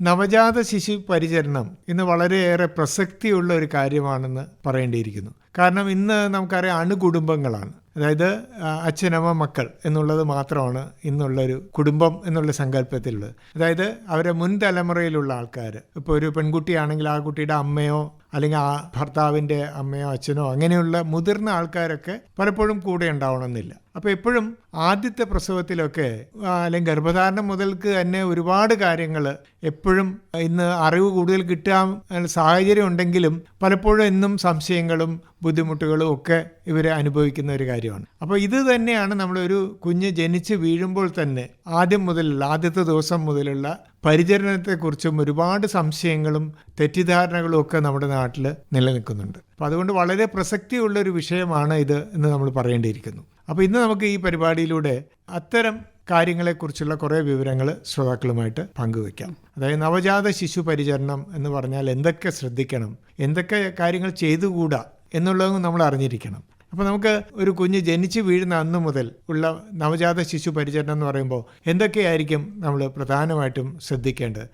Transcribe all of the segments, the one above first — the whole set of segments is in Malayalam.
നവജാത ശിശു പരിചരണം ഇന്ന് വളരെയേറെ പ്രസക്തിയുള്ള ഒരു കാര്യമാണെന്ന് പറയേണ്ടിയിരിക്കുന്നു. കാരണം ഇന്ന് നമുക്കറിയാം അണുകുടുംബങ്ങളാണ്. അതായത് അച്ഛനമ്മ മക്കൾ എന്നുള്ളത് മാത്രമാണ് ഇന്നുള്ളൊരു കുടുംബം എന്നുള്ള സങ്കല്പത്തിലുള്ളത്. അതായത് അവരെ മുൻ തലമുറയിലുള്ള ആൾക്കാർ, ഇപ്പോൾ ഒരു പെൺകുട്ടിയാണെങ്കിൽ ആ കുട്ടിയുടെ അമ്മയോ അല്ലെങ്കിൽ ആ ഭർത്താവിൻ്റെ അമ്മയോ അച്ഛനോ അങ്ങനെയുള്ള മുതിർന്ന ആൾക്കാരൊക്കെ പലപ്പോഴും കൂടെ ഉണ്ടാവണമെന്നില്ല. അപ്പോൾ എപ്പോഴും ആദ്യത്തെ പ്രസവത്തിലൊക്കെ അല്ലെങ്കിൽ ഗർഭധാരണം മുതൽക്ക് തന്നെ ഒരുപാട് കാര്യങ്ങൾ എപ്പോഴും ഇന്ന് അറിവ് കൂടുതൽ കിട്ടാൻ സാഹചര്യം ഉണ്ടെങ്കിലും പലപ്പോഴും എന്നും സംശയങ്ങളും ബുദ്ധിമുട്ടുകളും ഒക്കെ ഇവരെ അനുഭവിക്കുന്ന ഒരു കാര്യമാണ്. അപ്പോൾ ഇത് തന്നെയാണ് നമ്മളൊരു കുഞ്ഞ് ജനിച്ച് വീഴുമ്പോൾ തന്നെ ആദ്യത്തെ ദിവസം മുതലുള്ള പരിചരണത്തെക്കുറിച്ചും ഒരുപാട് സംശയങ്ങളും തെറ്റിദ്ധാരണകളും ഒക്കെ നമ്മുടെ നാട്ടിൽ നിലനിൽക്കുന്നുണ്ട്. അപ്പോൾ അതുകൊണ്ട് വളരെ പ്രസക്തിയുള്ളൊരു വിഷയമാണ് ഇത് എന്ന് നമ്മൾ പറയേണ്ടിയിരിക്കുന്നു. അപ്പോൾ ഇന്ന് നമുക്ക് ഈ പരിപാടിയിലൂടെ അത്തരം കാര്യങ്ങളെക്കുറിച്ചുള്ള കുറേ വിവരങ്ങൾ ശ്രോതാക്കളുമായിട്ട് പങ്കുവയ്ക്കാം. അതായത് നവജാത ശിശു പരിചരണം എന്ന് പറഞ്ഞാൽ എന്തൊക്കെ ശ്രദ്ധിക്കണം, എന്തൊക്കെ കാര്യങ്ങൾ ചെയ്തുകൂടാ എന്നുള്ളതും നമ്മൾ അറിഞ്ഞിരിക്കണം. അപ്പോൾ നമുക്ക് ഒരു കുഞ്ഞ് ജനിച്ച് വീഴുന്ന അന്ന് മുതൽ ഉള്ള നവജാത ശിശു പരിചരണം എന്ന് പറയുമ്പോൾ എന്തൊക്കെയായിരിക്കും നമ്മൾ പ്രധാനമായിട്ടും ശ്രദ്ധിക്കേണ്ടത്?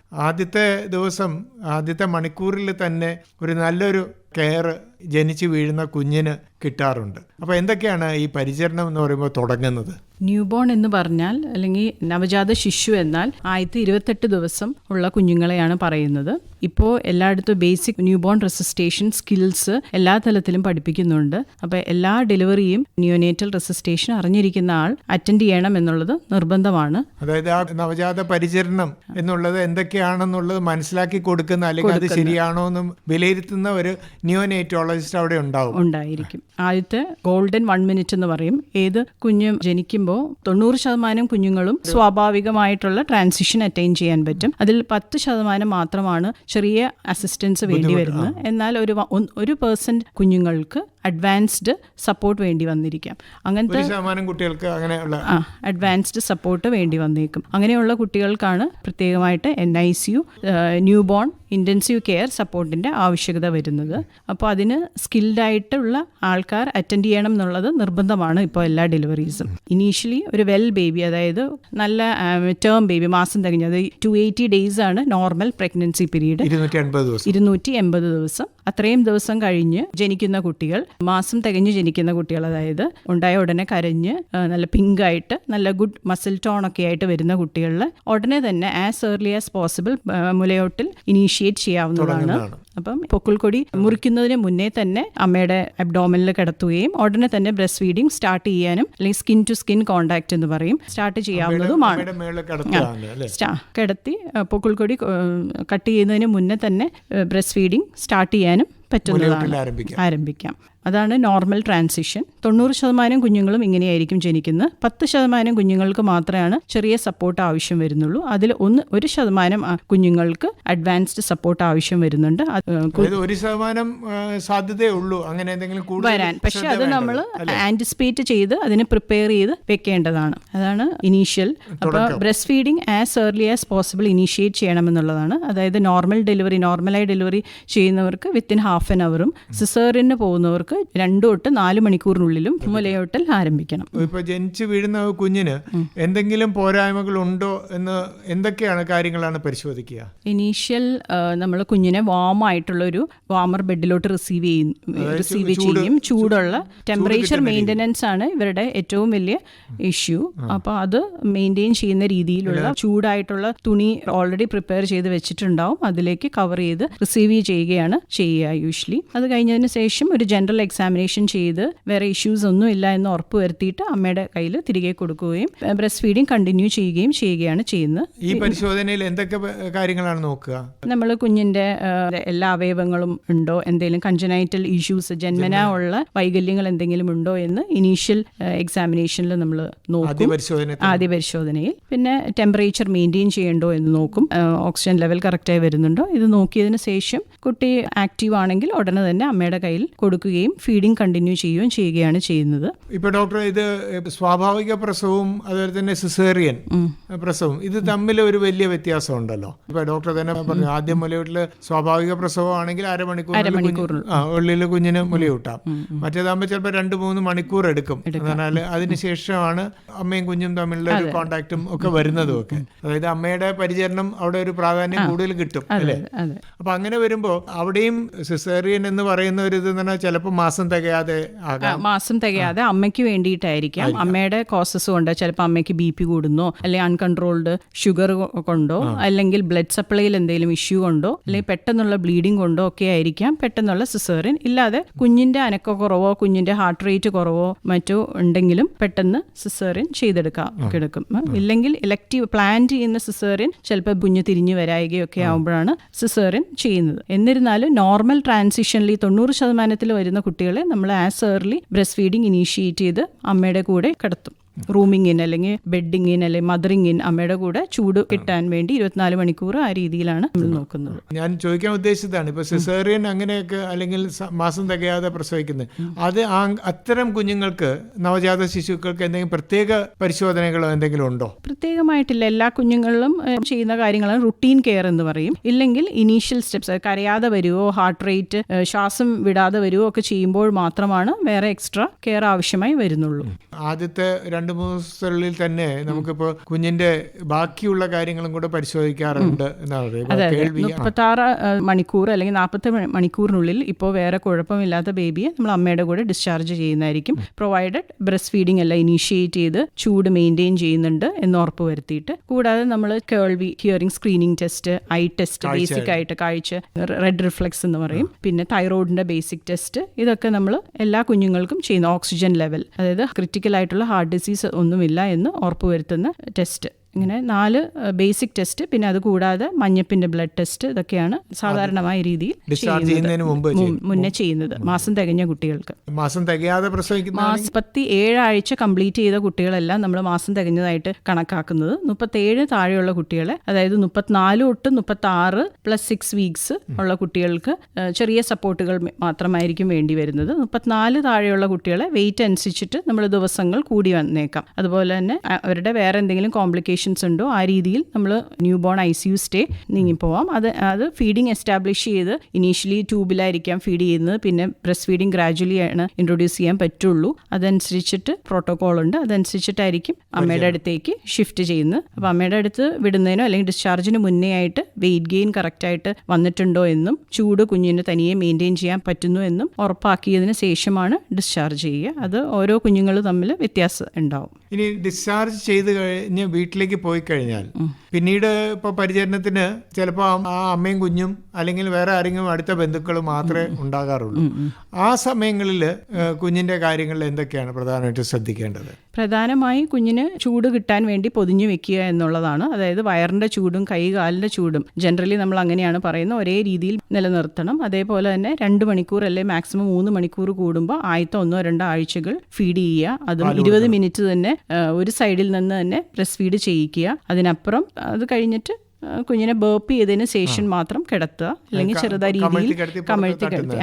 ആദ്യത്തെ മണിക്കൂറിൽ തന്നെ ഒരു നല്ലൊരു കെയർ ജനിച്ച് വീഴുന്ന കുഞ്ഞിന് കിട്ടാറുണ്ട്. അപ്പോൾ എന്തൊക്കെയാണ് ഈ പരിചരണം എന്ന് പറയുമ്പോൾ തുടങ്ങുന്നത്? ന്യൂബോൺ എന്ന് പറഞ്ഞാൽ അല്ലെങ്കിൽ നവജാത ശിശു എന്നാൽ 28 ദിവസം ഉള്ള കുഞ്ഞുങ്ങളെയാണ് പറയുന്നത്. ഇപ്പോൾ എല്ലായിടത്തും ബേസിക് ന്യൂബോൺ റെസിസ്റ്റേഷൻ സ്കിൽസ് എല്ലാ തലത്തിലും പഠിപ്പിക്കുന്നുണ്ട്. അപ്പോൾ എല്ലാ ഡെലിവറിയും നിയോനേറ്റൽ റെസിസ്റ്റേഷൻ അറിഞ്ഞിരിക്കുന്ന ആൾ അറ്റൻഡ് ചെയ്യണം എന്നുള്ളത് നിർബന്ധമാണ്. അതായത് ആ നവജാത പരിചരണം എന്നുള്ളത് എന്തൊക്കെയാണെന്നുള്ളത് മനസ്സിലാക്കി കൊടുക്കുന്ന അല്ലെങ്കിൽ അത് ശരിയാണോ എന്ന് വിലയിരുത്തുന്ന ഒരു നിയോനേറ്റോളജിസ്റ്റ് അവിടെ ഉണ്ടായിരിക്കും. ആദ്യത്തെ ഗോൾഡൻ 1 മിനിറ്റ് എന്ന് പറയും. ഏത് കുഞ്ഞും ജനിക്കുമ്പോൾ 90% കുഞ്ഞുങ്ങളും സ്വാഭാവികമായിട്ടുള്ള ട്രാൻസിഷൻ അറ്റൈൻ ചെയ്യാൻ പറ്റും. അതിൽ 10% മാത്രമാണ് ചെറിയ അസിസ്റ്റൻസ് വേണ്ടി വരുന്നത്. എന്നാൽ 1% കുഞ്ഞുങ്ങൾക്ക് അഡ്വാൻസ്ഡ് സപ്പോർട്ട് വേണ്ടി വന്നിരിക്കാം. അങ്ങനത്തെ കുട്ടികൾക്ക് അഡ്വാൻസ്ഡ് സപ്പോർട്ട് വേണ്ടി വന്നേക്കും. അങ്ങനെയുള്ള കുട്ടികൾക്കാണ് പ്രത്യേകമായിട്ട് NICU ന്യൂബോൺ ഇൻറ്റൻസീവ് കെയർ സപ്പോർട്ടിൻ്റെ ആവശ്യകത വരുന്നത്. അപ്പോൾ അതിന് സ്കിൽഡായിട്ടുള്ള ആൾക്കാർ അറ്റൻഡ് ചെയ്യണം എന്നുള്ളത് നിർബന്ധമാണ് ഇപ്പോൾ എല്ലാ ഡെലിവറീസും. ഇനീഷ്യലി ഒരു വെൽ ബേബി, അതായത് നല്ല ടേം ബേബി, മാസം തികഞ്ഞത് 280 days ആണ് നോർമൽ പ്രഗ്നൻസി പീരീഡ്. 280 ദിവസം. അത്രയും ദിവസം കഴിഞ്ഞ് ജനിക്കുന്ന കുട്ടികൾ, മാസം തികഞ്ഞ് ജനിക്കുന്ന കുട്ടികൾ, അതായത് ഉണ്ടായ ഉടനെ കരഞ്ഞ് നല്ല പിങ്കായിട്ട് നല്ല ഗുഡ് മസിൽ ടോൺ ഒക്കെ ആയിട്ട് വരുന്ന കുട്ടികളിൽ ഉടനെ തന്നെ ആസ് ഏർലി ആസ് പോസിബിൾ മുലയോട്ടിൽ ഇനീഷ്യേറ്റ് ചെയ്യാവുന്നതാണ്. അപ്പം പൊക്കിൾക്കൊടി മുറിക്കുന്നതിന് മുന്നേ തന്നെ അമ്മയുടെ അബ്ഡോമിനിൽ കിടത്തുകയും ഉടനെ തന്നെ ബ്രസ്റ്റ് ഫീഡിങ് സ്റ്റാർട്ട് ചെയ്യാനും, അല്ലെങ്കിൽ സ്കിൻ ടു സ്കിൻ കോണ്ടാക്ട് എന്ന് പറയും, സ്റ്റാർട്ട് ചെയ്യാവുന്നതുമാണ്. കിടത്തി പൊക്കിൾക്കൊടി കട്ട് ചെയ്യുന്നതിന് മുന്നേ തന്നെ ബ്രസ്റ്റ് ഫീഡിങ് സ്റ്റാർട്ട് ചെയ്യാനും പറ്റുന്നതാണ്, ആരംഭിക്കാം. അതാണ് നോർമൽ ട്രാൻസിഷൻ. 90% കുഞ്ഞുങ്ങളും ഇങ്ങനെയായിരിക്കും ജനിക്കുന്നത്. 10% കുഞ്ഞുങ്ങൾക്ക് മാത്രമാണ് ചെറിയ സപ്പോർട്ട് ആവശ്യം വരുന്നുള്ളൂ. അതിൽ 1% കുഞ്ഞുങ്ങൾക്ക് അഡ്വാൻസ്ഡ് സപ്പോർട്ട് ആവശ്യം വരുന്നുണ്ട്. 1% സാധ്യതയേ ഉള്ളൂ അങ്ങനെ എന്തെങ്കിലും വരാൻ. പക്ഷെ അത് നമ്മൾ ആന്റിസിപ്പേറ്റ് ചെയ്ത് അതിനെ പ്രിപ്പയർ ചെയ്ത് വെക്കേണ്ടതാണ്. അതാണ് ഇനീഷ്യൽ. അപ്പോൾ breast feeding as early as possible initiate ചെയ്യണമെന്നുള്ളതാണ്. അതായത് നോർമലായി ഡെലിവറി ചെയ്യുന്നവർക്ക് വിത്തിൻ ഹാഫ് ആൻ അവറും, സിസേറിയന് പോകുന്നവർക്ക് 2 തൊട്ട് 4 മണിക്കൂറിനുള്ളിലും മുലയോട്ടൽ ആരംഭിക്കണം. ഇപ്പൊ ജനിച്ചു വീഴുന്ന കുഞ്ഞിന് എന്തെങ്കിലും പോരായ്മകൾ ഉണ്ടോ എന്ന് എന്തൊക്കെയാണ് കാര്യങ്ങളാണ് പരിശോധിക്കുക? ഇനീഷ്യൽ നമ്മൾ കുഞ്ഞിനെ വാമായിട്ടുള്ളൊരു വാമർ ബെഡിലോട്ട് റിസീവ് ചെയ്യും. ചൂടുള്ള ടെമ്പറേച്ചർ മെയിൻ്റനൻസ് ആണ് ഇവരുടെ ഏറ്റവും വലിയ ഇഷ്യൂ. അപ്പോൾ അത് മെയിൻറ്റെയിൻ ചെയ്യുന്ന രീതിയിലുള്ള ചൂടായിട്ടുള്ള തുണി ഓൾറെഡി പ്രിപ്പയർ ചെയ്ത് വെച്ചിട്ടുണ്ടാവും, അതിലേക്ക് കവർ ചെയ്ത് റിസീവ് ചെയ്യുകയാണ് ചെയ്യുക യൂഷ്വലി. അത് കഴിഞ്ഞതിന് ശേഷം ഒരു ജനറൽ എക്സാമിനേഷൻ ചെയ്ത് വേറെ ഇഷ്യൂസ് ഒന്നും ഇല്ല എന്ന് ഉറപ്പ് വരുത്തിയിട്ട് അമ്മയുടെ കയ്യിൽ തിരികെ കൊടുക്കുകയും ബ്രസ്റ്റ് ഫീഡിങ് കണ്ടിന്യൂ ചെയ്യുകയാണ് ചെയ്യുന്നത്. ഈ പരിശോധനയിൽ എന്തൊക്കെ കാര്യങ്ങളാണ് നോക്കുക? നമ്മൾ കുഞ്ഞിന്റെ എല്ലാ അവയവങ്ങളും ഉണ്ടോ, എന്തെങ്കിലും കൺജനൈറ്റൽ ഇഷ്യൂസ്, ജന്മനാ ഉള്ള വൈകല്യങ്ങൾ എന്തെങ്കിലും ഉണ്ടോ എന്ന് ഇനീഷ്യൽ എക്സാമിനേഷനിൽ നമ്മൾ നോക്കും, ആദ്യ പരിശോധനയിൽ. പിന്നെ ടെമ്പറേച്ചർ മെയിൻറ്റെയിൻ ചെയ്യണ്ടോ എന്ന് നോക്കും, ഓക്സിജൻ ലെവൽ കറക്റ്റായി വരുന്നുണ്ടോ. ഇത് നോക്കിയതിന് ശേഷം കുട്ടി ആക്റ്റീവ് ആണെങ്കിൽ ഉടനെ തന്നെ അമ്മയുടെ കയ്യിൽ കൊടുക്കുകയും ഫീഡിങ് കണ്ടിന്യൂ ചെയ്യുകയാണ് ചെയ്യുന്നത്. ഇപ്പൊ ഡോക്ടർ, ഇത് സ്വാഭാവിക പ്രസവവും അതുപോലെ തന്നെ സിസേറിയൻ പ്രസവം ഇത് തമ്മിൽ ഒരു വലിയ വ്യത്യാസം ഉണ്ടല്ലോ. ഇപ്പൊ ഡോക്ടർ തന്നെ പറഞ്ഞു, ആദ്യം മുലയൂട്ടല് സ്വാഭാവിക പ്രസവമാണെങ്കിൽ അരമണിക്കൂർ ഉള്ളിൽ കുഞ്ഞിന് മുലയൂട്ടാം. മറ്റേതാകുമ്പോൾ ചിലപ്പോൾ 2-3 മണിക്കൂർ എടുക്കും. എന്നാൽ അതിനുശേഷമാണ് അമ്മയും കുഞ്ഞും തമ്മിലുള്ള ഒരു കോണ്ടാക്റ്റും ഒക്കെ വരുന്നതും ഒക്കെ. അതായത് അമ്മയുടെ പരിചരണം അവിടെ ഒരു പ്രാധാന്യം കൂടുതൽ കിട്ടും അല്ലേ. അപ്പൊ അങ്ങനെ വരുമ്പോ അവിടെയും സിസേറിയൻ എന്ന് പറയുന്ന ഒരു ഇത് പറഞ്ഞാൽ ചിലപ്പോൾ മാസം തികയാതെ അമ്മയ്ക്ക് വേണ്ടിയിട്ടായിരിക്കാം. അമ്മയുടെ കോസസ് കൊണ്ട് ചിലപ്പോൾ അമ്മയ്ക്ക് BP കൂടുന്നോ, അല്ലെങ്കിൽ അൺകൺട്രോൾഡ് ഷുഗർ കൊണ്ടോ, അല്ലെങ്കിൽ ബ്ലഡ് സപ്ലൈയിൽ എന്തെങ്കിലും ഇഷ്യൂ കൊണ്ടോ, അല്ലെങ്കിൽ പെട്ടെന്നുള്ള ബ്ലീഡിംഗ് കൊണ്ടോ ഒക്കെ ആയിരിക്കാം പെട്ടെന്നുള്ള സിസേറിയൻ. ഇല്ലാതെ കുഞ്ഞിന്റെ അനക്കക്കുറവോ കുഞ്ഞിന്റെ ഹാർട്ട് റേറ്റ് കുറവോ മറ്റോ ഉണ്ടെങ്കിലും പെട്ടെന്ന് സിസേറിയൻ ചെയ്തെടുക്കും. ഇല്ലെങ്കിൽ ഇലക്റ്റീവ് പ്ലാൻ ചെയ്യുന്ന സിസേറിയൻ ചിലപ്പോൾ കുഞ്ഞ് തിരിഞ്ഞു വരായികയൊക്കെ ആകുമ്പോഴാണ് സിസേറിയൻ ചെയ്യുന്നത്. എന്നിരുന്നാലും നോർമൽ ട്രാൻസിഷനിൽ 90% വരുന്ന കുട്ടികളെ നമ്മൾ as early breast feeding initiate ചെയ്ത് അമ്മയുടെ കൂടെ കിടത്തും. റൂമിങ്ങിൻ അല്ലെങ്കിൽ ബെഡിങ്ങിൻ അല്ലെങ്കിൽ മദറിങ്ങിൻ അമ്മയുടെ കൂടെ ചൂട് കിട്ടാൻ വേണ്ടി 24 മണിക്കൂർ ആ രീതിയിലാണ് നമ്മൾ നോക്കുന്നത്. ഞാൻ ചോദിക്കാൻ ഉദ്ദേശിച്ചതാണ്, ഇപ്പൊ സിസേറിയൻ അങ്ങനെയൊക്കെ അല്ലെങ്കിൽ മാസം തികയാതെ പ്രസവിക്കുന്നത്, അത് അത്തരം കുഞ്ഞുങ്ങൾക്ക്, നവജാത ശിശുക്കൾക്ക് എന്തെങ്കിലും പ്രത്യേക പരിശോധനകളോ എന്തെങ്കിലും ഉണ്ടോ? പ്രത്യേകമായിട്ടില്ല. എല്ലാ കുഞ്ഞുങ്ങളിലും ചെയ്യുന്ന കാര്യങ്ങളാണ് റുട്ടീൻ കെയർ എന്ന് പറയും. ഇല്ലെങ്കിൽ ഇനീഷ്യൽ സ്റ്റെപ്സ്, കരയാതെ വരുവോ, ഹാർട്ട് റേറ്റ്, ശ്വാസം വിടാതെ വരുവോ ഒക്കെ ചെയ്യുമ്പോൾ മാത്രമാണ് വേറെ എക്സ്ട്രാ കെയർ ആവശ്യമായി വരുന്നുള്ളൂ. ആദ്യത്തെ 2-3 ദിവസത്തിനുള്ളിൽ തന്നെ നമുക്കിപ്പോ കുഞ്ഞിന്റെ ബാക്കിയുള്ള കാര്യങ്ങളും കൂടെ പരിശോധിക്കാറുണ്ട് എന്നാണ്. 36 മണിക്കൂർ അല്ലെങ്കിൽ 40 മണിക്കൂറിനുള്ളിൽ ഇപ്പോൾ വേറെ കുഴപ്പമില്ലാത്ത ബേബിയെ നമ്മൾ അമ്മയുടെ കൂടെ ഡിസ്ചാർജ് ചെയ്യുന്നതായിരിക്കും. പ്രൊവൈഡഡ് ബ്രസ്റ്റ് ഫീഡിംഗ് എല്ലാം ഇനീഷ്യേറ്റ് ചെയ്ത് ചൂട് മെയിൻറ്റെയിൻ ചെയ്യുന്നുണ്ട് എന്ന് ഉറപ്പ് വരുത്തിയിട്ട്. കൂടാതെ നമ്മൾ കേൾവി, hearing screening test, eye test, basic ആയിട്ട് കാഴ്ച, റെഡ് റിഫ്ലെക്സ് എന്ന് പറയും, പിന്നെ തൈറോയിഡിന്റെ ബേസിക് ടെസ്റ്റ്, ഇതൊക്കെ നമ്മൾ എല്ലാ കുഞ്ഞുങ്ങൾക്കും ചെയ്യുന്ന. ഓക്സിജൻ ലെവൽ, അതായത് ക്രിട്ടിക്കൽ ആയിട്ടുള്ള ഹാർട്ട് ഡിസീസ് ഒന്നുമില്ല എന്ന് ഉറപ്പുവരുത്തുന്ന ടെസ്റ്റ്. ഇങ്ങനെ 4 ബേസിക് ടെസ്റ്റ്, പിന്നെ അത് കൂടാതെ മഞ്ഞപ്പിന്റെ ബ്ലഡ് ടെസ്റ്റ്, ഇതൊക്കെയാണ് സാധാരണമായ രീതിയിൽ മുന്നേ ചെയ്യുന്നത് മാസം തികഞ്ഞ കുട്ടികൾക്ക്. മാസം തികയാതെ പ്രസവിക്കുന്ന 37 ആഴ്ച കംപ്ലീറ്റ് ചെയ്ത കുട്ടികളെല്ലാം നമ്മൾ മാസം തികഞ്ഞതായിട്ട് കണക്കാക്കുന്നത്. 37 താഴെയുള്ള കുട്ടികളെ, അതായത് 34 തൊട്ട് 36 + 6 വീക്സ് ഉള്ള കുട്ടികൾക്ക് ചെറിയ സപ്പോർട്ടുകൾ മാത്രമായിരിക്കും വേണ്ടി വരുന്നത്. 34 താഴെയുള്ള കുട്ടികളെ വെയിറ്റ് അനുസരിച്ചിട്ട് നമ്മൾ ദിവസങ്ങൾ കൂടി വന്നേക്കാം. അതുപോലെ തന്നെ അവരുടെ വേറെ എന്തെങ്കിലും കോംപ്ലിക്കേഷൻ ഉണ്ടോ ആ രീതിയിൽ നമ്മൾ ന്യൂ ബോൺ ICU സ്റ്റേ നീങ്ങിപ്പോവാം. അത് ഫീഡിങ് എസ്റ്റാബ്ലിഷ് ചെയ്ത് ഇനീഷ്യലി ട്യൂബിലായിരിക്കാം ഫീഡ് ചെയ്യുന്നത്, പിന്നെ ബ്രസ്റ്റ് ഫീഡിങ് ഗ്രാജുവലി ആണ് ഇൻട്രൊഡ്യൂസ് ചെയ്യാൻ പറ്റുള്ളൂ. അതനുസരിച്ചിട്ട് പ്രോട്ടോകോൾ ഉണ്ട്, അതനുസരിച്ചിട്ടായിരിക്കും അമ്മയുടെ അടുത്തേക്ക് ഷിഫ്റ്റ് ചെയ്യുന്നത്. അപ്പോൾ അമ്മയുടെ അടുത്ത് വിടുന്നതിനോ അല്ലെങ്കിൽ ഡിസ്ചാർജിന് മുന്നേ ആയിട്ട് വെയിറ്റ് ഗെയിൻ കറക്റ്റായിട്ട് വന്നിട്ടുണ്ടോ എന്നും ചൂട് കുഞ്ഞിന് തനിയെ മെയിൻറ്റെയിൻ ചെയ്യാൻ പറ്റുന്നു എന്നും ഉറപ്പാക്കിയതിന് ശേഷമാണ് ഡിസ്ചാർജ് ചെയ്യുക. അത് ഓരോ കുഞ്ഞുങ്ങൾ തമ്മിൽ വ്യത്യാസം ഉണ്ടാവും. ഇനി ഡിസ്ചാർജ് ചെയ്ത് കഴിഞ്ഞ് വീട്ടിലേക്ക് പോയി കഴിഞ്ഞാൽ പിന്നീട് ഇപ്പോൾ പരിചരണത്തിന് ചിലപ്പോൾ ആ അമ്മയും കുഞ്ഞും അല്ലെങ്കിൽ വേറെ ആരെങ്കിലും അടുത്ത ബന്ധുക്കൾ മാത്രമേ ഉണ്ടാകാറുള്ളൂ. ആ സമയങ്ങളിൽ കുഞ്ഞിന്റെ കാര്യങ്ങളിൽ എന്തൊക്കെയാണ് പ്രധാനമായിട്ട് ശ്രദ്ധിക്കേണ്ടത്? പ്രധാനമായി കുഞ്ഞിന് ചൂട് കിട്ടാൻ വേണ്ടി പൊതിഞ്ഞു വെക്കുക എന്നുള്ളതാണ്. അതായത് വയറിന്റെ ചൂടും കൈകാലിന്റെ ചൂടും ജനറലി നമ്മൾ അങ്ങനെയാണ് പറയുന്നത്, ഒരേ രീതിയിൽ നിലനിർത്തണം. അതേപോലെ തന്നെ 2 മണിക്കൂർ അല്ലെങ്കിൽ മാക്സിമം 3 മണിക്കൂർ കൂടുമ്പോൾ ആദ്യത്തെ 1-2 ആഴ്ചകൾ ഫീഡ് ചെയ്യുക. അതും 20 മിനിറ്റ് തന്നെ ഒരു സൈഡിൽ നിന്ന് തന്നെ ബ്രസ്റ്റ് ഫീഡ് ചെയ്യിക്കുക. അതിനപ്പുറം അത് കഴിഞ്ഞിട്ട് കുഞ്ഞിനെ ബേർപ്പ് ചെയ്തതിന് ശേഷം മാത്രം കിടത്തുക, അല്ലെങ്കിൽ ചെറുതായ രീതിയിൽ കമഴ്ത്തി കിടത്തുക.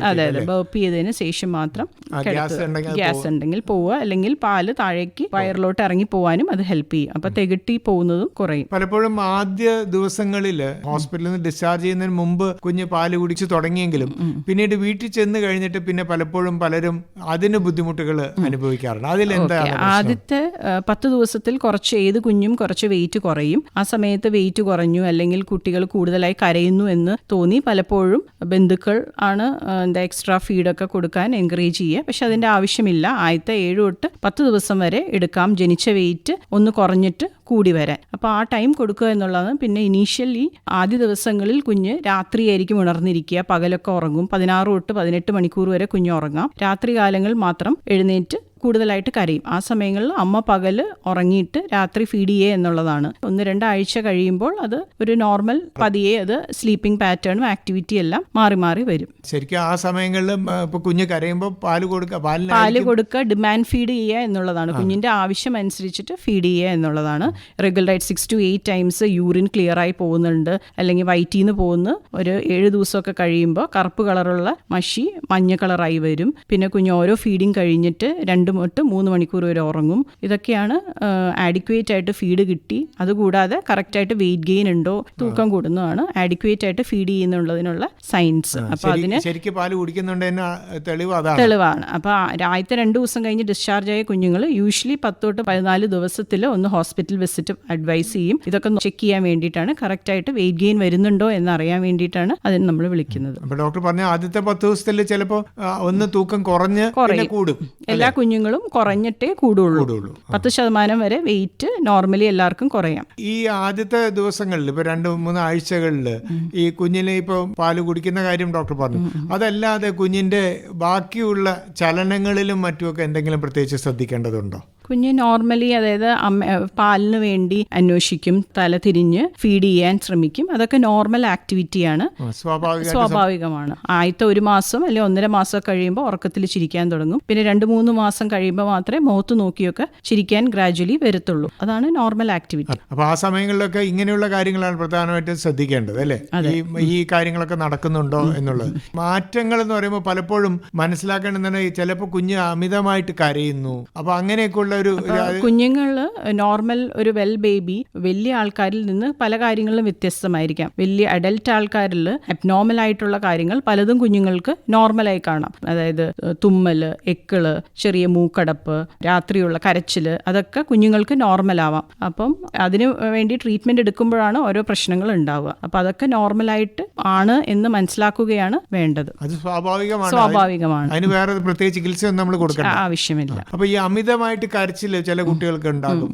അതെ അതെ, ബേർപ്പ് ചെയ്തതിന് ശേഷം മാത്രം കിടത്തുക. ഗ്യാസ് ഉണ്ടെങ്കിൽ പോവുക, അല്ലെങ്കിൽ പാല് താഴേക്ക് വയറിലോട്ട് ഇറങ്ങി പോവാനും അത് ഹെൽപ്പ് ചെയ്യും. അപ്പൊ തികട്ടി പോകുന്നതും കുറയും. പലപ്പോഴും ആദ്യ ദിവസങ്ങളിൽ ഹോസ്പിറ്റലിൽ നിന്ന് ഡിസ്ചാർജ് ചെയ്യുന്നതിന് മുമ്പ് കുഞ്ഞ് പാല് കുടിച്ച് തുടങ്ങിയെങ്കിലും പിന്നീട് വീട്ടിൽ ചെന്ന് കഴിഞ്ഞിട്ട് പിന്നെ പലപ്പോഴും പലരും അതിന് ബുദ്ധിമുട്ടുകൾ അനുഭവിക്കാറുണ്ട്. അതിലെന്താണ്? ആദ്യത്തെ 10 ദിവസത്തിൽ ഏത് കുഞ്ഞും കുറച്ച് വെയിറ്റ് കുറയും. ആ സമയത്ത് വെയിറ്റ് കുറഞ്ഞു അല്ലെങ്കിൽ കുട്ടികൾ കൂടുതലായി കരയുന്നു എന്ന് തോന്നി പലപ്പോഴും ബന്ധുക്കൾ ആണ് എക്സ്ട്രാ ഫീഡൊക്കെ കൊടുക്കാൻ എൻകറേജ് ചെയ്യുക. പക്ഷെ അതിൻ്റെ ആവശ്യമില്ല. ആദ്യത്തെ 7 തൊട്ട് 10 ദിവസം വരെ എടുക്കാം ജനിച്ച വെയിറ്റ് ഒന്ന് കുറഞ്ഞിട്ട് കൂടി വരാൻ. അപ്പോൾ ആ ടൈം കൊടുക്കുക എന്നുള്ളതാണ്. പിന്നെ ഇനീഷ്യലി ആദ്യ ദിവസങ്ങളിൽ കുഞ്ഞ് രാത്രിയായിരിക്കും ഉണർന്നിരിക്കുക, പകലൊക്കെ ഉറങ്ങും. 16 തൊട്ട് 18 മണിക്കൂർ വരെ കുഞ്ഞ് ഉറങ്ങാം. രാത്രി കാലങ്ങൾ മാത്രം എഴുന്നേറ്റ് കൂടുതലായിട്ട് കരയും. ആ സമയങ്ങളിൽ അമ്മ പകല് ഉറങ്ങിയിട്ട് രാത്രി ഫീഡ് ചെയ്യുക എന്നുള്ളതാണ്. 1-2 ആഴ്ച കഴിയുമ്പോൾ അത് ഒരു നോർമൽ പതിയെ അത് സ്ലീപ്പിംഗ് പാറ്റേണും ആക്ടിവിറ്റി എല്ലാം മാറി മാറി വരും. ശരിക്കും ആ സമയങ്ങളിൽ ഇപ്പൊ കുഞ്ഞ് കരയുമ്പോൾ പാല് കൊടുക്കുക, ഡിമാൻഡ് ഫീഡ് ചെയ്യുക എന്നുള്ളതാണ്. കുഞ്ഞിന്റെ ആവശ്യം അനുസരിച്ചിട്ട് ഫീഡ് ചെയ്യുക എന്നുള്ളതാണ്. റെഗുലറായിട്ട് 6 to 8 ടൈംസ് യൂറിൻ ക്ലിയർ ആയി പോകുന്നുണ്ട്, അല്ലെങ്കിൽ വയറ്റിന്ന് പോകുന്ന ഒരു 7 ദിവസമൊക്കെ കഴിയുമ്പോൾ കറുപ്പ് കളറുള്ള മഷി മഞ്ഞ കളറായി വരും. പിന്നെ കുഞ്ഞ് ഓരോ ഫീഡിങ് കഴിഞ്ഞിട്ട് 2 to 3 മണിക്കൂർ വരെ ഉറങ്ങും. ഇതൊക്കെയാണ് ആഡിക്വേറ്റ് ആയിട്ട് ഫീഡ് കിട്ടി. അതുകൂടാതെ കറക്റ്റായിട്ട് വെയിറ്റ് ഗെയിൻ ഉണ്ടോ, തൂക്കം കൂടുന്നതാണ് ആഡിക്വേറ്റ് ആയിട്ട് ഫീഡ് ചെയ്യുന്നുള്ളതിനുള്ള സയൻസ്. അപ്പൊ അതിന് ശരിക്കും പാല് കുടിക്കുന്നുണ്ട് തെളിവാണ്. അപ്പൊ ആദ്യത്തെ 2 ദിവസം കഴിഞ്ഞ് ഡിസ്ചാർജ് ആയ കുഞ്ഞുങ്ങൾ യൂഷ്വലി 10 to 14 ദിവസത്തിൽ ഒന്ന് ഹോസ്പിറ്റൽ വിസിറ്റ് അഡ്വൈസ് ചെയ്യും. ഇതൊക്കെ ചെക്ക് ചെയ്യാൻ വേണ്ടിയിട്ടാണ്, കറക്റ്റായിട്ട് വെയിറ്റ് ഗെയിൻ വരുന്നുണ്ടോ എന്നറിയാൻ വേണ്ടിയിട്ടാണ് അതിന് നമ്മൾ വിളിക്കുന്നത്. ഡോക്ടർ പറഞ്ഞ ആദ്യത്തെ 10 ദിവസത്തിൽ ചിലപ്പോൾ ഒന്ന് തൂക്കം കുറഞ്ഞ് കൂടും. എല്ലാ കുഞ്ഞുങ്ങളും കുറഞ്ഞിട്ടേ കൂടുള്ളൂ. 10% വരെ വെയിറ്റ് നോർമലി എല്ലാവർക്കും കുറയാം. ഈ ആദ്യത്തെ ദിവസങ്ങളിൽ ഇപ്പൊ 2-3 ആഴ്ചകളിൽ ഈ കുഞ്ഞിനെ ഇപ്പൊ പാല് കുടിക്കുന്ന കാര്യം ഡോക്ടർ പറഞ്ഞു. അതല്ലാതെ കുഞ്ഞിന്റെ ബാക്കിയുള്ള ചലനങ്ങളിലും മറ്റുമൊക്കെ എന്തെങ്കിലും പ്രത്യേകിച്ച് ശ്രദ്ധിക്കേണ്ടതുണ്ടോ? കുഞ്ഞ് നോർമലി, അതായത് പാലിന് വേണ്ടി അന്വേഷിക്കും, തല തിരിഞ്ഞ് ഫീഡ് ചെയ്യാൻ ശ്രമിക്കും. അതൊക്കെ നോർമൽ ആക്ടിവിറ്റിയാണ്, സ്വാഭാവികമാണ്. ആദ്യത്തെ 1 മാസം അല്ലെങ്കിൽ 1.5 മാസം കഴിയുമ്പോൾ ഉറക്കത്തിൽ ചിരിക്കാൻ തുടങ്ങും. പിന്നെ 2-3 മാസം കഴിയുമ്പോൾ മാത്രമേ മുഖത്ത് നോക്കിയൊക്കെ ചിരിക്കാൻ ഗ്രാജുവലി വരത്തുള്ളൂ. അതാണ് നോർമൽ ആക്ടിവിറ്റി. അപ്പൊ ആ സമയങ്ങളിലൊക്കെ ഇങ്ങനെയുള്ള കാര്യങ്ങളാണ് പ്രധാനമായിട്ടും ശ്രദ്ധിക്കേണ്ടത് അല്ലേ? ഈ കാര്യങ്ങളൊക്കെ നടക്കുന്നുണ്ടോ എന്നുള്ളത്. മാറ്റങ്ങൾ എന്ന് പറയുമ്പോൾ പലപ്പോഴും മനസ്സിലാക്കേണ്ടത് ചിലപ്പോൾ കുഞ്ഞ് അമിതമായിട്ട് കരയുന്നു. അപ്പൊ അങ്ങനെയൊക്കെയുള്ള കുഞ്ഞുങ്ങള് നോർമൽ ഒരു വെൽ ബേബി വലിയ ആൾക്കാരിൽ നിന്ന് പല കാര്യങ്ങളിലും വ്യത്യസ്തമായിരിക്കാം. വലിയ അഡൽട്ട് ആൾക്കാരിൽ അബ്നോർമൽ ആയിട്ടുള്ള കാര്യങ്ങൾ പലതും കുഞ്ഞുങ്ങൾക്ക് നോർമലായി കാണാം. അതായത് തുമ്മല്, എക്കിള്, ചെറിയ മൂക്കടപ്പ്, രാത്രിയുള്ള കരച്ചില്, അതൊക്കെ കുഞ്ഞുങ്ങൾക്ക് നോർമൽ ആവാം. അപ്പം അതിന് വേണ്ടി ട്രീറ്റ്മെന്റ് എടുക്കുമ്പോഴാണ് ഓരോ പ്രശ്നങ്ങൾ ഉണ്ടാവുക. അപ്പൊ അതൊക്കെ നോർമലായിട്ട് ആണ് എന്ന് മനസ്സിലാക്കുകയാണ് വേണ്ടത്. അത് സ്വാഭാവികമാണ്. അതിന് വേറെ പ്രത്യേക ചികിത്സയൊന്നും നമ്മൾ കൊടുക്കണം ആവശ്യമില്ല. അപ്പൊ ഈ അമിതമായിട്ട് കരച്ചില് ചില കുട്ടികൾക്ക് ഉണ്ടാകും.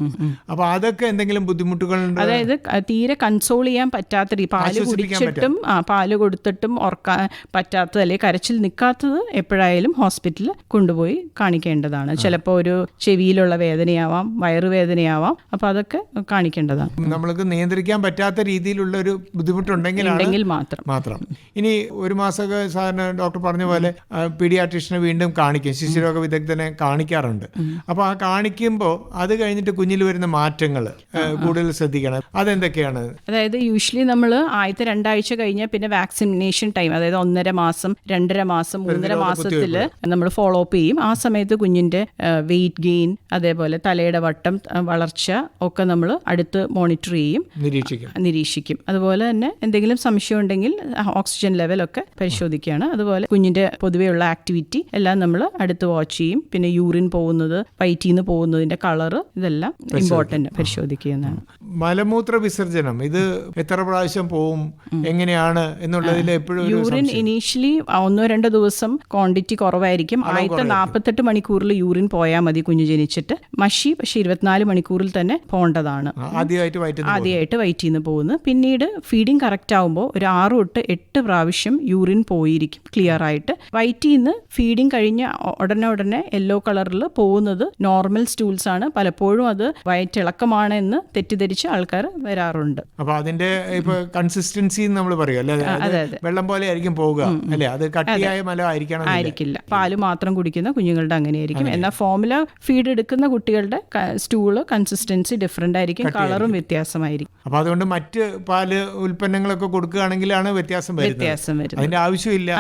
അപ്പൊ അതൊക്കെ എന്തെങ്കിലും ബുദ്ധിമുട്ടുകൾ, അതായത് തീരെ കൺസോൾ ചെയ്യാൻ പറ്റാത്ത പാല് കുടിച്ചിട്ടും പാല് കൊടുത്തിട്ടും ഉറക്കാൻ പറ്റാത്തത് അല്ലെങ്കിൽ കരച്ചിൽ നിൽക്കാത്തത് എപ്പോഴായാലും ഹോസ്പിറ്റലിൽ കൊണ്ടുപോയി കാണിക്കേണ്ടതാണ്. ചിലപ്പോൾ ഒരു ചെവിയിലുള്ള വേദനയാവാം, വയറുവേദനയാവാം. അപ്പൊ അതൊക്കെ കാണിക്കേണ്ടതാണ്. നമ്മൾക്ക് നിയന്ത്രിക്കാൻ പറ്റാത്ത രീതിയിലുള്ള ഒരു ബുദ്ധിമുട്ടുണ്ടെങ്കിൽ മാത്രം. ഇനി 1 മാസമൊക്കെ സാറിന് ഡോക്ടർ പറഞ്ഞ പോലെ പീഡിയാട്രീഷ്യനെ വീണ്ടും കാണിക്കും, ശിശുരോഗ വിദഗ്ധനെ കാണിക്കാറുണ്ട്. അപ്പൊ ആ കാണിക്കുമ്പോൾ അത് കഴിഞ്ഞിട്ട് കുഞ്ഞിൽ വരുന്ന മാറ്റങ്ങൾ കൂടുതൽ ശ്രദ്ധിക്കണം. അതെന്തൊക്കെയാണ്? അതായത് യൂഷ്വലി നമ്മൾ ആദ്യത്തെ 2 ആഴ്ച കഴിഞ്ഞാൽ പിന്നെ വാക്സിനേഷൻ ടൈം, അതായത് 1.5 മാസം, 2.5 മാസം, 3.5 മാസത്തിൽ നമ്മൾ ഫോളോ അപ്പ് ചെയ്യും. ആ സമയത്ത് കുഞ്ഞിന്റെ വെയിറ്റ് ഗെയിൻ, അതേപോലെ തലയുടെ വട്ടം, വളർച്ച ഒക്കെ നമ്മൾ അടുത്ത് മോണിറ്റർ ചെയ്യും, നിരീക്ഷിക്കും. അതുപോലെ തന്നെ എന്തെങ്കിലും സംശയം ഉണ്ടെങ്കിൽ ഓക്സിജൻ ലെവലൊക്കെ പരിശോധിക്കുകയാണ്. അതുപോലെ കുഞ്ഞിന്റെ പൊതുവെയുള്ള ആക്ടിവിറ്റി എല്ലാം നമ്മൾ അടുത്ത് വാച്ച് ചെയ്യും. പിന്നെ യൂറിൻ പോകുന്നത്, വയറ്റിന്ന് പോകുന്നതിന്റെ കളറ്, ഇതെല്ലാം ഇമ്പോർട്ടന്റ് പരിശോധിക്കുന്നതാണ്. മലമൂത്ര വിസർജനം ഇത് എത്ര പ്രാവശ്യം പോവും, എങ്ങനെയാണ് എന്നുള്ളതിൽ എപ്പോഴും യൂറിൻ ഇനീഷ്യലി 1-2 ദിവസം ക്വാണ്ടിറ്റി കുറവായിരിക്കും. ആദ്യത്തെ 48 മണിക്കൂറിൽ യൂറിൻ പോയാൽ മതി കുഞ്ഞു ജനിച്ചിട്ട്. മഷി പക്ഷേ 24 മണിക്കൂറിൽ തന്നെ പോകേണ്ടതാണ്. ആദ്യമായിട്ട് വയറ്റിന്ന് പോകുന്നത്. പിന്നീട് ഫീഡിങ് കറക്റ്റ് ആകുമ്പോൾ ഒരു 6 to 8 പ്രാവശ്യം യൂറിൻ പോയിരിക്കും ക്ലിയർ ആയിട്ട്. വയറ്റിന്ന് ഫീഡിങ് കഴിഞ്ഞ ഉടനെ യെല്ലോ കളറിൽ പോകുന്നത് നോർമൽ സ്റ്റൂൾസ് ആണ്. പലപ്പോഴും അത് വയറ്റിളക്കമാണ് എന്ന് തെറ്റിദ്ധരിച്ച് ആൾക്കാർ വരാറുണ്ട്. അപ്പൊ അതിന്റെ ഇപ്പൊ കൺസിസ്റ്റൻസി നമ്മൾ പറയും അല്ലെ, വെള്ളം പോലെ ആയിരിക്കും പോവുക അല്ലെ, അത് കട്ടിയായ മല ആയിരിക്കില്ല. പാല് മാത്രം കുടിക്കുന്ന കുഞ്ഞുങ്ങളുടെ അങ്ങനെയായിരിക്കും. എന്നാൽ ഫോർമുല ഫീഡ് എടുക്കുന്ന കുട്ടികളുടെ സ്റ്റൂള് കൺസിസ്റ്റൻസി ഡിഫറെന്റ് ആയിരിക്കും, കളറും വ്യത്യാസമായിരിക്കും. അപ്പൊ അതുകൊണ്ട് മറ്റ് പാല് ഉൽപ്പന്നങ്ങളൊക്കെ കൊടുക്കുകയാണെങ്കിലാണ് വ്യത്യാസം വരുന്നത്. അതിന്റെ ആവശ്യമില്ല.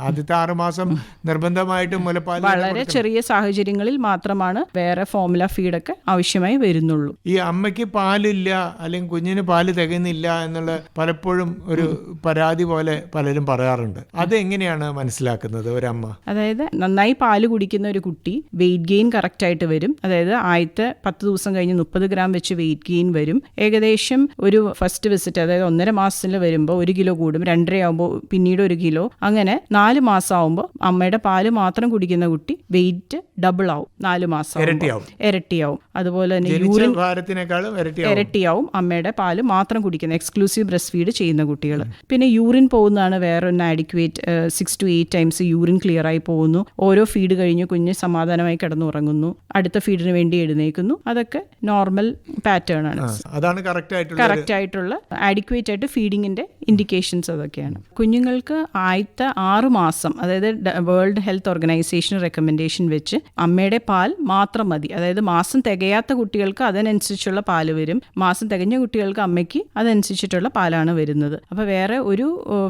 ആദ്യത്തെ 6 മാസം നിർബന്ധമായിട്ടും മുലപ്പാൽ വളരെ ചെറിയ സാഹചര്യങ്ങളിൽ മാത്രമാണ് വേറെ ഫോർമുല ഫീഡൊക്കെ ആവശ്യമായി വരുന്നുള്ളൂ. ഈ അമ്മയ്ക്ക് പാലില്ല അല്ലെങ്കിൽ കുഞ്ഞിന് പാല് തികയുന്നില്ല എന്നുള്ള പലപ്പോഴും ഒരു പരാതി പോലെ പലരും പറയാറുണ്ട്. അതെങ്ങനെയാണ് മനസ്സിലാക്കുന്നത് ഒരമ്മ? അതായത് നന്നായി പാല് കുടിക്കുന്ന ഒരു കുട്ടി വെയിറ്റ് ഗെയിൻ കറക്റ്റ് ആയിട്ട് വരും. അതായത് ആദ്യത്തെ 10 ദിവസം കഴിഞ്ഞ് 30 ഗ്രാം വെച്ച് വെയിറ്റ് ഗെയിൻ വരും. ഏകദേശം ഒരു ഫസ്റ്റ് വിസിറ്റ്, അതായത് 1.5 മാസത്തിൽ വരുമ്പോൾ 1 കിലോ കൂടും, 2.5 ആകുമ്പോൾ പിന്നീട് 1 കിലോ, അങ്ങനെ 4 മാസം ആകുമ്പോൾ അമ്മയുടെ പാല് മാത്രം കുടിക്കുന്ന കുട്ടി വെയിറ്റ് ഡബിൾ ആവും. 4 മാസം ഇരട്ടിയാവും. അതുപോലെ തന്നെ യൂറിൻ ഇരട്ടിയാവും അമ്മയുടെ പാല് മാത്രം കുടിക്കുന്ന എക്സ്ക്ലൂസീവ് ബ്രസ്റ്റ് ഫീഡ് ചെയ്യുന്ന കുട്ടികൾ. പിന്നെ യൂറിൻ പോകുന്നതാണ് വേറെ ഒന്ന് adequate. 6 to 8 times urine clear ആയി പോകുന്നു. ഓരോ ഫീഡ് കഴിഞ്ഞ് കുഞ്ഞ് സമാധാനമായി കിടന്നുറങ്ങുന്നു, അടുത്ത ഫീഡിന് വേണ്ടി എഴുന്നേൽക്കുന്നു. അതൊക്കെ നോർമൽ പാറ്റേൺ ആണ്. അതാണ് കറക്റ്റ് ആയിട്ടുള്ള ആഡിക്വേറ്റ് ആയിട്ട് ഫീഡിങ്ങിന്റെ ഇൻഡിക്കേഷൻസ് അതൊക്കെയാണ്. കുഞ്ഞുങ്ങൾക്ക് ആദ്യത്തെ 6 മാസം, അതായത് വേൾഡ് ഹെൽത്ത് ഓർഗനൈസേഷൻ റെക്കമെൻഡേഷൻ വെച്ച് അമ്മയുടെ പാൽ മാത്രം മതി. അതായത് മാസം തികയാത്ത കുട്ടികൾക്ക് അതിനനുസരിച്ചുള്ള പാല് വരും, മാസം തികഞ്ഞ കുട്ടികൾക്ക് അമ്മയ്ക്ക് അതനുസരിച്ചിട്ടുള്ള പാലാണ് വരുന്നത്. അപ്പോൾ വേറെ ഒരു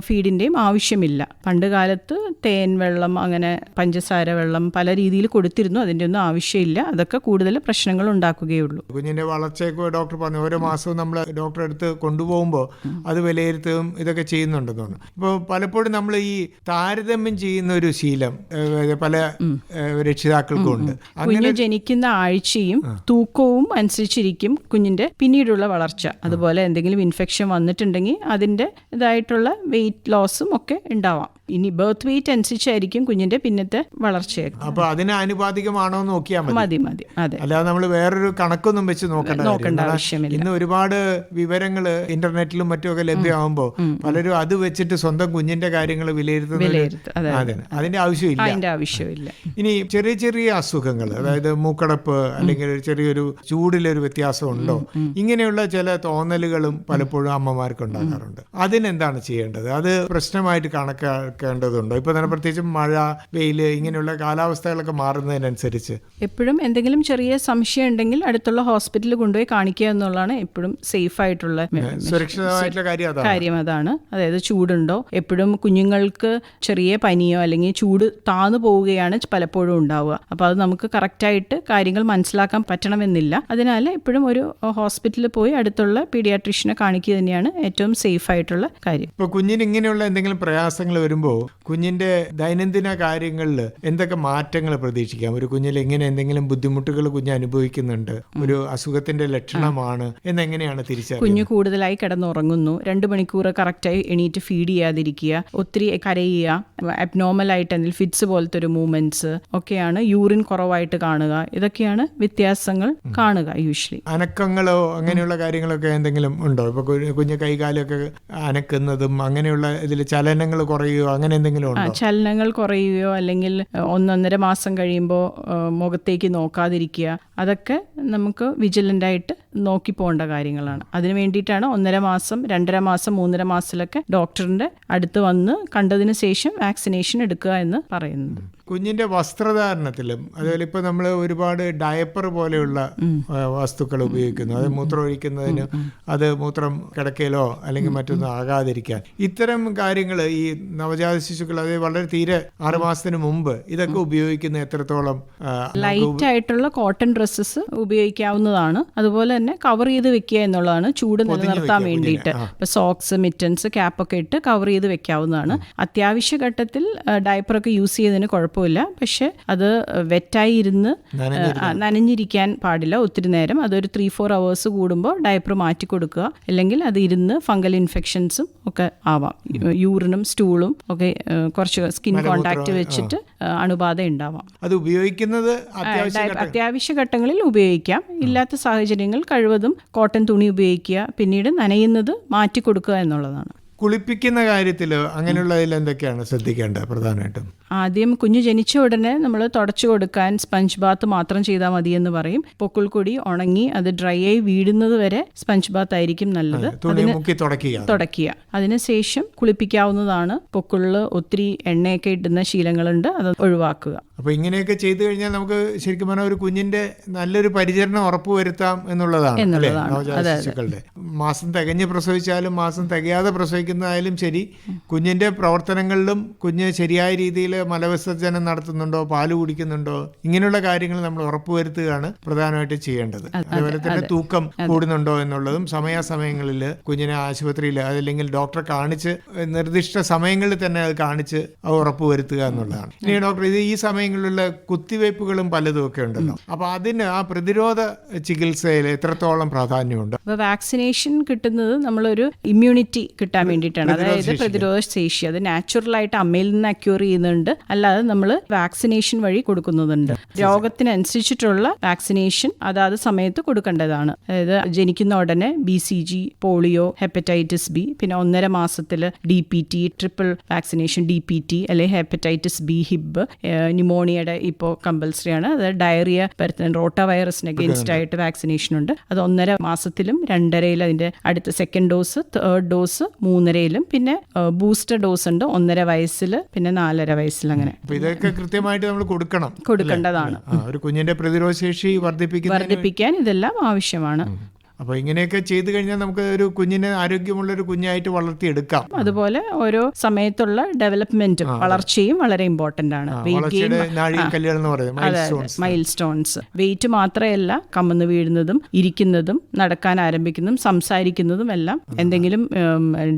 ഫീഡിൻ്റെയും ആവശ്യമില്ല. പണ്ട് കാലത്ത് തേൻ വെള്ളം, അങ്ങനെ പഞ്ചസാര വെള്ളം പല രീതിയിൽ കൊടുത്തിരുന്നു. അതിൻ്റെ ഒന്നും ആവശ്യമില്ല. അതൊക്കെ കൂടുതൽ പ്രശ്നങ്ങൾ ഉണ്ടാക്കുകയുള്ളൂ. കുഞ്ഞിന്റെ വളർച്ചയൊക്കെ ഡോക്ടർ പറഞ്ഞു ഓരോ മാസവും നമ്മൾ ഡോക്ടറെ അടുത്ത് കൊണ്ടുപോകുമ്പോൾ അത് വിലയിരുത്തുകയും ഇതൊക്കെ ചെയ്യുന്നുണ്ടെന്ന് തോന്നുന്നു. ഇപ്പോൾ പലപ്പോഴും നമ്മൾ ഈ താരതമ്യം ചെയ്യുന്ന ഒരു ശീലം പല രക്ഷിതാക്കൾക്കും ഉണ്ട്. കുഞ്ഞ് ജനിക്കുന്ന ആഴ്ചയും തൂക്കവും അനുസരിച്ചിരിക്കും കുഞ്ഞിന്റെ പിന്നീടുള്ള വളർച്ച. അതുപോലെ എന്തെങ്കിലും ഇൻഫെക്ഷൻ വന്നിട്ടുണ്ടെങ്കിൽ അതിൻ്റെ ഇതായിട്ടുള്ള വെയിറ്റ് ലോസും ഒക്കെ ഉണ്ടാവാം. ഇനി ബർത്ത് വെയിറ്റ് അനുസരിച്ചായിരിക്കും കുഞ്ഞിന്റെ പിന്നത്തെ വളർച്ചയൊക്കെ. അപ്പൊ അതിന് ആനുപാതികമാണോ നോക്കിയാൽ മതി. അതെ, അല്ലാതെ നമ്മൾ വേറൊരു കണക്കൊന്നും വെച്ച് നോക്കേണ്ട ആവശ്യമില്ല. ഇന്ന് ഒരുപാട് വിവരങ്ങൾ ഇന്റർനെറ്റിലും മറ്റുമൊക്കെ ലഭ്യമാകുമ്പോൾ പലരും അത് വെച്ചിട്ട് സ്വന്തം കുഞ്ഞിന്റെ കാര്യങ്ങൾ വിലയിരുത്തുന്നത് അതിന്റെ ആവശ്യമില്ല. ഇനി ചെറിയ ചെറിയ അസുഖങ്ങൾ, അതായത് മൂക്കടപ്പ് അല്ലെങ്കിൽ ചെറിയൊരു ചൂടിലൊരു വ്യത്യാസം ഉണ്ടോ, ഇങ്ങനെയുള്ള ചില തോന്നലുകളും പലപ്പോഴും അമ്മമാർക്ക് ഉണ്ടാകാറുണ്ട്. അതിനെന്താണ് ചെയ്യേണ്ടത്? അത് പ്രശ്നമായിട്ട് കണക്കാക്കേണ്ടതുണ്ടോ? ഇപ്പൊ തന്നെ പ്രത്യേകിച്ച് മഴ, വെയിൽ, ഇങ്ങനെയുള്ള കാലാവസ്ഥകളൊക്കെ മാറുന്നതിനനുസരിച്ച് എപ്പോഴും എന്തെങ്കിലും ചെറിയ സംശയം ഉണ്ടെങ്കിൽ അടുത്തുള്ള ഹോസ്പിറ്റലിൽ കൊണ്ടുപോയി കാണിക്കുക എന്നുള്ളതാണ് എപ്പോഴും സേഫ് ആയിട്ടുള്ള സുരക്ഷിതമായിട്ടുള്ള കാര്യം. അതാണ്. അതായത് ചൂടുണ്ടോ, എപ്പോഴും കുഞ്ഞുങ്ങൾക്ക് ചെറിയ പനിയോ അല്ലെങ്കിൽ ചൂട് താന്നു പോവുകയാണ് പലപ്പോഴും ഉണ്ടാവുക. അപ്പോൾ അത് നമുക്ക് കറക്റ്റായിട്ട് കാര്യങ്ങൾ മനസ്സിലാക്കാൻ പറ്റണമെന്നില്ല. അതിനാൽ എപ്പോഴും ഒരു ഹോസ്പിറ്റലിൽ പോയി അടുത്തുള്ള പീഡിയാട്രീഷ്യനെ കാണിക്കുക തന്നെയാണ് ഏറ്റവും സേഫ് ആയിട്ടുള്ള കാര്യം. ഇപ്പോൾ കുഞ്ഞിന് ഇങ്ങനെയുള്ള എന്തെങ്കിലും പ്രയാസങ്ങൾ വരുമ്പോൾ കുഞ്ഞിന്റെ ദൈനംദിന കാര്യങ്ങളിൽ എന്തൊക്കെ മാറ്റങ്ങൾ പ്രതീക്ഷിക്കാം? ഒരു കുഞ്ഞിൽ എങ്ങനെ എന്തെങ്കിലും ബുദ്ധിമുട്ടുകൾ കുഞ്ഞ് അനുഭവിക്കുന്നുണ്ട്, ഒരു അസുഖത്തിന്റെ ലക്ഷണമാണ് എന്നെങ്ങനെയാണ് തിരിച്ചറിയുന്നത്? കുഞ്ഞ് കൂടുതലായി കിടന്നുറങ്ങുന്നു, 2 മണിക്കൂർ കറക്റ്റായി എണീറ്റ് ഫീഡ് ചെയ്യാതിരിക്കുക, ഒത്തിരി കരയുക, അബ്നോർമൽ ആയിട്ട് എന്തെങ്കിലും ഫിറ്റ്സ് പോലത്തെ ഒരു മൂവ്മെന്റ്സ് ഒക്കെയാണ്, യൂറിൻ കുറവായിട്ട് കാണുക, ഇതൊക്കെയാണ് വ്യത്യാസങ്ങൾ കാണുക യൂഷ്വലി. അനക്കങ്ങളോ അങ്ങനെയുള്ള കാര്യങ്ങളൊക്കെ എന്തെങ്കിലും ഉണ്ടോ? ഇപ്പൊ കുഞ്ഞ് കൈകാലൊക്കെ അനക്കുന്നതും അങ്ങനെയുള്ള ഇതിൽ ചലനങ്ങൾ കുറയുകയോ അങ്ങനെ എന്തെങ്കിലും ഉണ്ടോ? ചലനങ്ങൾ കുറയുകയോ അല്ലെങ്കിൽ 1.5 മാസം കഴിയുമ്പോൾ മുഖത്തേക്ക് നോക്കാതിരിക്കുക, അതൊക്കെ നമുക്ക് വിജിലൻ്റായിട്ട് നോക്കി പോകേണ്ട കാര്യങ്ങളാണ്. അതിന് വേണ്ടിയിട്ടാണ് 1.5 മാസം, 2.5 മാസം, 3.5 മാസത്തിലൊക്കെ ഡോക്ടറിന്റെ അടുത്ത് വന്ന് കണ്ടതിന് ശേഷം വാക്സിനേഷൻ എടുക്കുക എന്ന് പറയുന്നത്. കുഞ്ഞിന്റെ വസ്ത്രധാരണത്തിലും അതുപോലെ ഇപ്പൊ നമ്മൾ ഒരുപാട് ഡയപ്പർ പോലെയുള്ള വസ്തുക്കൾ ഉപയോഗിക്കുന്നു. അത് മൂത്രം ഒഴിക്കുന്നതിന്, അത് മൂത്രം കിടക്കയിലോ അല്ലെങ്കിൽ മറ്റൊന്നും ആകാതിരിക്കാൻ, ഇത്തരം കാര്യങ്ങൾ ഈ നവജാത ശിശുക്കൾ, അത് വളരെ തീരെ 6 മാസത്തിന് മുമ്പ് ഇതൊക്കെ ഉപയോഗിക്കുന്ന എത്രത്തോളം? ലൈറ്റ് ആയിട്ടുള്ള കോട്ടൺ ഡ്രസ്സസ് ഉപയോഗിക്കാവുന്നതാണ്. അതുപോലെ തന്നെ കവർ ചെയ്ത് വെക്കുക എന്നുള്ളതാണ്, ചൂട് നിലനിർത്താൻ വേണ്ടിയിട്ട്. ഇപ്പൊ സോക്സ്, മിറ്റൻസ്, ക്യാപ്പൊക്കെ ഇട്ട് കവർ ചെയ്ത് വെക്കാവുന്നതാണ്. അത്യാവശ്യ ഘട്ടത്തിൽ ഡയപ്പറൊക്കെ യൂസ് ചെയ്യുന്നതിന് കുഴപ്പമില്ല. പക്ഷെ അത് വെറ്റായി ഇരുന്ന് നനഞ്ഞിരിക്കാൻ പാടില്ല ഒത്തിരി നേരം. അതൊരു 3-4 hours കൂടുമ്പോൾ ഡയപ്പർ മാറ്റി കൊടുക്കുക. അല്ലെങ്കിൽ അത് ഇരുന്ന് ഫംഗൽ ഇൻഫെക്ഷൻസും ഒക്കെ ആവാം. യൂറിനും സ്റ്റൂളും ഒക്കെ കുറച്ച് സ്കിൻ കോണ്ടാക്ട് വെച്ചിട്ട് അണുബാധ ഉണ്ടാവാം. അത് ഉപയോഗിക്കുന്നത് അത്യാവശ്യ ഘട്ടങ്ങളിൽ ഉപയോഗിക്കാം. ഇല്ലാത്ത സാഹചര്യങ്ങൾ കഴിവതും കോട്ടൺ തുണി ഉപയോഗിക്കുക. പിന്നീട് നനയുന്നത് മാറ്റി കൊടുക്കുക എന്നുള്ളതാണ്. കുളിപ്പിക്കുന്ന കാര്യത്തിൽ അങ്ങനെയുള്ളതിൽ എന്തൊക്കെയാണ് ശ്രദ്ധിക്കേണ്ടത് പ്രധാനമായിട്ടും? ആദ്യം കുഞ്ഞ് ജനിച്ച ഉടനെ നമ്മൾ തുടച്ചു കൊടുക്കാൻ സ്പഞ്ച് ബാത്ത് മാത്രം ചെയ്താൽ മതി എന്ന് പറയും. പൊക്കിൾക്കൊടി ഉണങ്ങി അത് ഡ്രൈ ആയി വീഴുന്നത് വരെ സ്പഞ്ച് ബാത്ത് ആയിരിക്കും നല്ലത്. തുടയ്ക്കുക. അതിനുശേഷം കുളിപ്പിക്കാവുന്നതാണ്. പൊക്കിളിൽ ഒത്തിരി എണ്ണയൊക്കെ ഇടുന്ന ശീലങ്ങളുണ്ട്, അത് ഒഴിവാക്കുക. അപ്പോൾ ഇങ്ങനെയൊക്കെ ചെയ്തു കഴിഞ്ഞാൽ നമുക്ക് ശരിക്കും പറഞ്ഞാൽ ഒരു കുഞ്ഞിന്റെ നല്ലൊരു പരിചരണം ഉറപ്പുവരുത്താം എന്നുള്ളതാണ്. ശിശുക്കളുടെ മാസം തികഞ്ഞ് പ്രസവിച്ചാലും മാസം തികയാതെ പ്രസവിക്കുന്നതായാലും ശരി, കുഞ്ഞിന്റെ പ്രവർത്തനങ്ങളിലും കുഞ്ഞ് ശരിയായ രീതിയിൽ മലവിസർജനം നടത്തുന്നുണ്ടോ, പാല് കുടിക്കുന്നുണ്ടോ, ഇങ്ങനെയുള്ള കാര്യങ്ങൾ നമ്മൾ ഉറപ്പുവരുത്തുകയാണ് പ്രധാനമായിട്ട് ചെയ്യേണ്ടത്. അതുപോലെ തന്നെ തൂക്കം കൂടുന്നുണ്ടോ എന്നുള്ളതും സമയാസമയങ്ങളിൽ കുഞ്ഞിനെ ആശുപത്രിയിൽ അതല്ലെങ്കിൽ ഡോക്ടറെ കാണിച്ച് നിർദ്ദിഷ്ട സമയങ്ങളിൽ തന്നെ അത് കാണിച്ച് അത് ഉറപ്പുവരുത്തുക എന്നുള്ളതാണ്. ഇനി ഡോക്ടർ, ഇത് ഈ സമയങ്ങളിലുള്ള കുത്തിവയ്പ്പുകളും പലതും ഒക്കെ ഉണ്ടല്ലോ, അപ്പൊ അതിന് ആ പ്രതിരോധ ചികിത്സയിൽ എത്രത്തോളം പ്രാധാന്യമുണ്ട്? അപ്പോൾ വാക്സിനേഷൻ കിട്ടുന്നത് നമ്മളൊരു ഇമ്മ്യൂണിറ്റി കിട്ടാൻ വേണ്ടിയിട്ടാണ്, അതായത് പ്രതിരോധ ശേഷി. അത് നാച്ചുറലായിട്ട് അമ്മയിൽ നിന്ന് അക്യൂർ ചെയ്യുന്നുണ്ട്, അല്ലാതെ നമ്മൾ വാക്സിനേഷൻ വഴി കൊടുക്കുന്നുണ്ട്. രോഗത്തിനനുസരിച്ചിട്ടുള്ള വാക്സിനേഷൻ അതാത് സമയത്ത് കൊടുക്കേണ്ടതാണ്. അതായത് ജനിക്കുന്ന ഉടനെ BCG, പോളിയോ, ഹെപ്പറ്റൈറ്റിസ് ബി, പിന്നെ 1.5 മാസത്തിൽ DPT, ട്രിപ്പിൾ വാക്സിനേഷൻ DPT, അല്ലെങ്കിൽ ഹെപ്പറ്റൈറ്റിസ് ബി, ഹിബ്, ന്യൂമോണിയയുടെ ഇപ്പോൾ കമ്പൽസറി ആണ്. അതായത് ഡയറിയ വരുത്തുന്ന റോട്ട വൈറസിന് അഗെയിൻസ്റ്റ് ആയിട്ട് വാക്സിനേഷൻ ഉണ്ട്. അത് 1.5 മാസത്തിലും 2.5 അതിന്റെ അടുത്ത സെക്കൻഡ് ഡോസ്, തേർഡ് ഡോസ് 3.5, പിന്നെ ബൂസ്റ്റർ ഡോസ് ഉണ്ട് 1.5 വയസ്സിൽ, പിന്നെ 4.5 വയസ്സിൽ. അങ്ങനെ ഇതൊക്കെ കൃത്യമായിട്ട് നമ്മൾ കൊടുക്കേണ്ടതാണ്. ഒരു കുഞ്ഞിന്റെ പ്രതിരോധ ശേഷി വർദ്ധിപ്പിക്കാൻ ഇതെല്ലാം ആവശ്യമാണ്. അപ്പോൾ ഇങ്ങനെയൊക്കെ ചെയ്തു കഴിഞ്ഞാൽ നമുക്ക് ഒരു കുഞ്ഞിനെ ആരോഗ്യമുള്ളൊരു കുഞ്ഞായിട്ട് വളർത്തിയെടുക്കാം. അതുപോലെ ഓരോ സമയത്തുള്ള ഡെവലപ്മെന്റും വളർച്ചയും വളരെ ഇമ്പോർട്ടന്റ് ആണ്. മൈൽ സ്റ്റോൺസ് വെയിറ്റ് മാത്രമല്ല, കമന്ന് വീഴുന്നതും ഇരിക്കുന്നതും നടക്കാൻ ആരംഭിക്കുന്നതും സംസാരിക്കുന്നതും എല്ലാം എന്തെങ്കിലും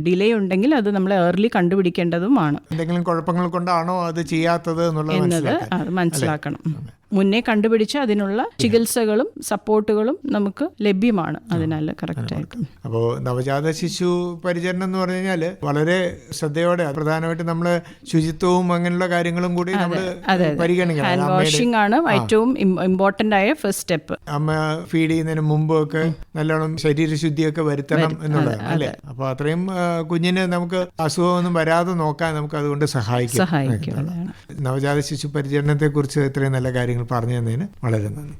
ഡിലേ ഉണ്ടെങ്കിൽ അത് നമ്മൾ ഏർലി കണ്ടുപിടിക്കേണ്ടതുമാണ്. എന്തെങ്കിലും കുഴപ്പങ്ങൾ കൊണ്ടാണോ അത് ചെയ്യാത്തത് എന്നുള്ളത് അത് മനസ്സിലാക്കണം. മുന്നേ കണ്ടുപിടിച്ച് അതിനുള്ള ചികിത്സകളും സപ്പോർട്ടുകളും നമുക്ക് ലഭ്യമാണ്. അതിനാൽ കറക്റ്റായിട്ട്. അപ്പോൾ നവജാത ശിശു പരിചരണം എന്ന് പറഞ്ഞു കഴിഞ്ഞാൽ വളരെ ശ്രദ്ധയോടെ, പ്രധാനമായിട്ട് നമ്മൾ ശുചിത്വവും അങ്ങനെയുള്ള കാര്യങ്ങളും കൂടി നമ്മൾ പരിഗണിക്കണം. ഹാൻഡ് വാഷിംഗ് ആണ് ഏറ്റവും ഇമ്പോർട്ടന്റ് ആയ ഫസ്റ്റ് സ്റ്റെപ്പ്. അമ്മ ഫീഡ് ചെയ്യുന്നതിന് മുമ്പൊക്കെ നല്ലോണം ശരീരശുദ്ധിയൊക്കെ വരുത്തണം എന്നുള്ളതാണ് അല്ലേ. അപ്പോൾ അത്രയും കുഞ്ഞിന് നമുക്ക് അസുഖമൊന്നും വരാതെ നോക്കാൻ നമുക്ക് അതുകൊണ്ട് സഹായിക്കും. സഹായിക്കും. നവജാത ശിശു പരിചരണത്തെ കുറിച്ച് ഇത്രയും നല്ല കാര്യങ്ങൾ പറഞ്ഞു തന്നതിന് വളരെ നന്ദി.